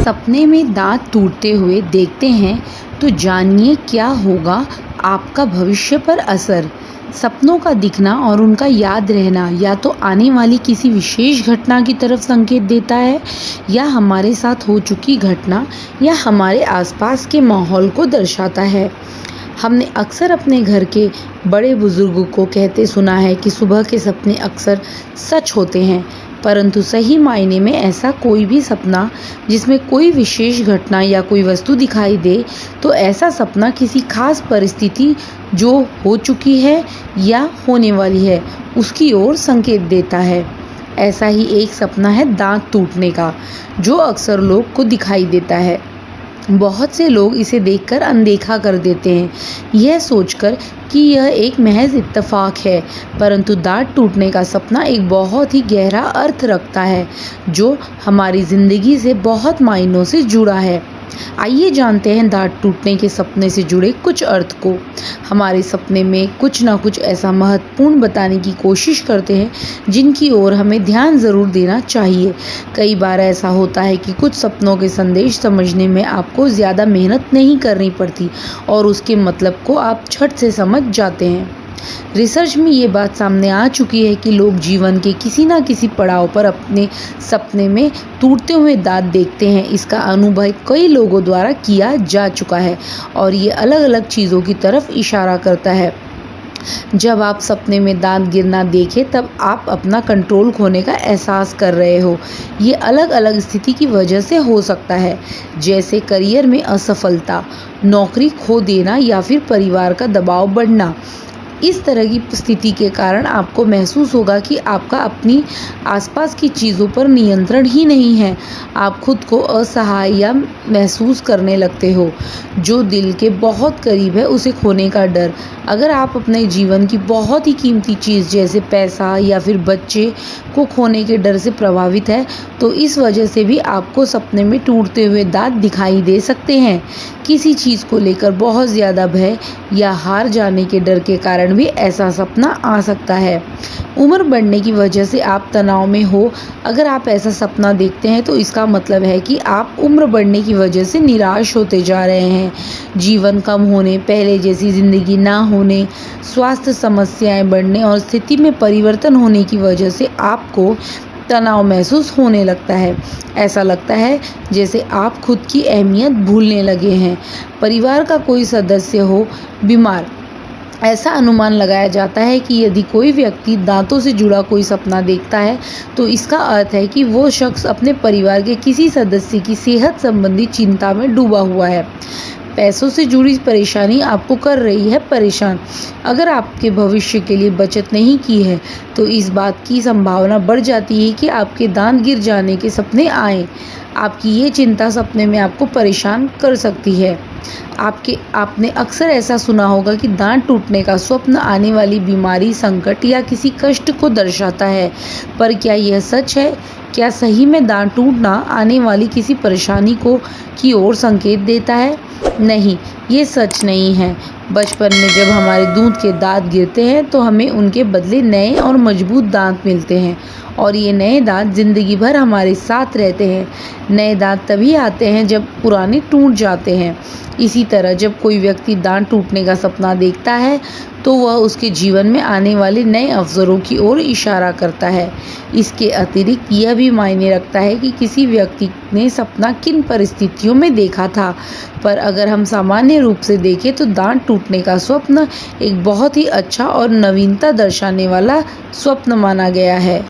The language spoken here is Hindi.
सपने में दांत टूटते हुए देखते हैं तो जानिए क्या होगा आपका भविष्य पर असर। सपनों का दिखना और उनका याद रहना या तो आने वाली किसी विशेष घटना की तरफ संकेत देता है या हमारे साथ हो चुकी घटना या हमारे आसपास के माहौल को दर्शाता है। हमने अक्सर अपने घर के बड़े बुजुर्गों को कहते सुना है कि सुबह के सपने अक्सर सच होते हैं, परंतु सही मायने में ऐसा कोई भी सपना जिसमें कोई विशेष घटना या कोई वस्तु दिखाई दे, तो ऐसा सपना किसी खास परिस्थिति जो हो चुकी है या होने वाली है उसकी ओर संकेत देता है। ऐसा ही एक सपना है दांत टूटने का, जो अक्सर लोग को दिखाई देता है। बहुत से लोग इसे देखकर अनदेखा कर देते हैं, यह सोचकर कि यह एक महज इत्तेफाक है, परंतु दांत टूटने का सपना एक बहुत ही गहरा अर्थ रखता है जो हमारी ज़िंदगी से बहुत मायनों से जुड़ा है। आइए जानते हैं दांत टूटने के सपने से जुड़े कुछ अर्थ को। हमारे सपने में कुछ ना कुछ ऐसा महत्वपूर्ण बताने की कोशिश करते हैं जिनकी ओर हमें ध्यान ज़रूर देना चाहिए। कई बार ऐसा होता है कि कुछ सपनों के संदेश समझने में आपको ज़्यादा मेहनत नहीं करनी पड़ती और उसके मतलब को आप झट से समझ जाते हैं। रिसर्च में ये बात सामने आ चुकी है कि लोग जीवन के किसी न किसी पड़ाव पर अपने सपने में टूटते हुए दांत देखते हैं। इसका अनुभव कई लोगों द्वारा किया जा चुका है और ये अलग अलग चीज़ों की तरफ इशारा करता है। जब आप सपने में दांत गिरना देखें तब आप अपना कंट्रोल खोने का एहसास कर रहे हो। ये अलग अलग स्थिति की वजह से हो सकता है, जैसे करियर में असफलता, नौकरी खो देना या फिर परिवार का दबाव बढ़ना। इस तरह की स्थिति के कारण आपको महसूस होगा कि आपका अपनी आसपास की चीज़ों पर नियंत्रण ही नहीं है। आप खुद को असहाय या महसूस करने लगते हो। जो दिल के बहुत करीब है उसे खोने का डर। अगर आप अपने जीवन की बहुत ही कीमती चीज़ जैसे पैसा या फिर बच्चे को खोने के डर से प्रभावित है, तो इस वजह से भी आपको सपने में टूटते हुए दांत दिखाई दे सकते हैं। किसी चीज़ को लेकर बहुत ज़्यादा भय या हार जाने के डर के कारण भी ऐसा सपना आ सकता है। उम्र बढ़ने की वजह से आप तनाव में हो। अगर आप ऐसा सपना देखते हैं तो इसका मतलब है कि आप उम्र बढ़ने की वजह से निराश होते जा रहे हैं। जीवन कम होने, पहले जैसी ज़िंदगी ना होने, स्वास्थ्य समस्याएं बढ़ने और स्थिति में परिवर्तन होने की वजह से आपको तनाव महसूस होने लगता है। ऐसा लगता है जैसे आप खुद की अहमियत भूलने लगे हैं। परिवार का कोई सदस्य हो बीमार। ऐसा अनुमान लगाया जाता है कि यदि कोई व्यक्ति दांतों से जुड़ा कोई सपना देखता है तो इसका अर्थ है कि वो शख्स अपने परिवार के किसी सदस्य की सेहत संबंधी चिंता में डूबा हुआ है। पैसों से जुड़ी परेशानी आपको कर रही है परेशान। अगर आपके भविष्य के लिए बचत नहीं की है तो इस बात की संभावना बढ़ जाती है कि आपके दांत गिर जाने के सपने आएं। आपकी ये चिंता सपने में आपको परेशान कर सकती है। आपने अक्सर ऐसा सुना होगा कि दांत टूटने का स्वप्न आने वाली बीमारी, संकट या किसी कष्ट को दर्शाता है, पर क्या यह सच है? क्या सही में दांत टूटना आने वाली किसी परेशानी की ओर संकेत देता है? नहीं, ये सच नहीं है। बचपन में जब हमारे दूध के दांत गिरते हैं तो हमें उनके बदले नए और मजबूत दांत मिलते हैं और ये नए दांत जिंदगी भर हमारे साथ रहते हैं। नए दांत तभी आते हैं जब पुराने टूट जाते हैं। इसी तरह जब कोई व्यक्ति दांत टूटने का सपना देखता है तो वह उसके जीवन में आने वाले नए अवसरों की ओर इशारा करता है। इसके अतिरिक्त यह भी मायने रखता है कि किसी व्यक्ति ने सपना किन परिस्थितियों में देखा था। पर अगर हम सामान्य रूप से देखें तो दांत टूटने का स्वप्न एक बहुत ही अच्छा और नवीनता दर्शाने वाला स्वप्न माना गया है।